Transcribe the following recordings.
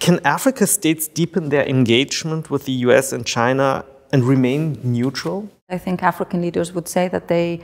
Can Africa states deepen their engagement with the US and China and remain neutral? I think African leaders would say that they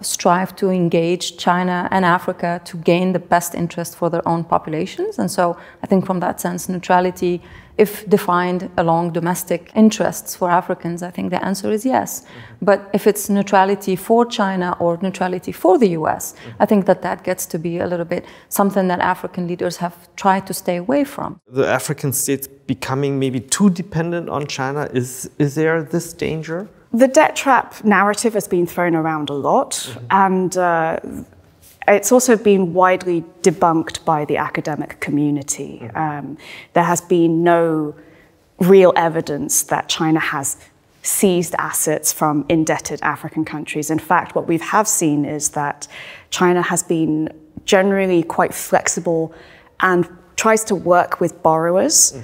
strive to engage China and Africa to gain the best interest for their own populations. And so I think from that sense, neutrality, if defined along domestic interests for Africans, I think the answer is yes. But if it's neutrality for China or neutrality for the US, I think that that gets to be a little bit something that African leaders have tried to stay away from. The African states becoming maybe too dependent on China, is there this danger? The debt trap narrative has been thrown around a lot, and it's also been widely debunked by the academic community. There has been no real evidence that China has seized assets from indebted African countries. In fact, what we have seen is that China has been generally quite flexible and tries to work with borrowers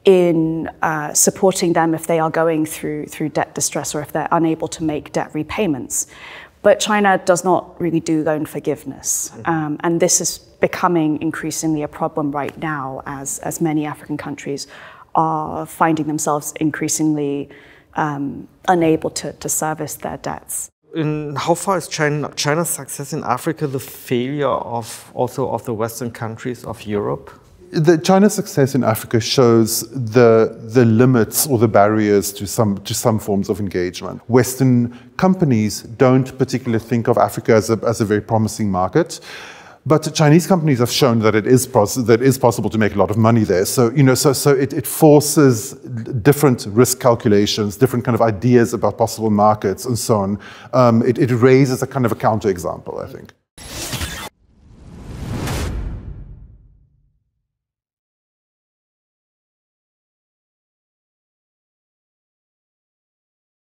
in supporting them if they are going through debt distress or if they're unable to make debt repayments. But China does not really do loan forgiveness. And this is becoming increasingly a problem right now as many African countries are finding themselves increasingly unable to service their debts. In how far is China's success in Africa the failure of the Western countries of Europe? China's success in Africa shows the limits or the barriers to some forms of engagement. Western companies don't particularly think of Africa as a very promising market, but Chinese companies have shown that it is possible to make a lot of money there. So it forces different risk calculations, different kind of ideas about possible markets, and so on. It raises a kind of a counterexample, I think.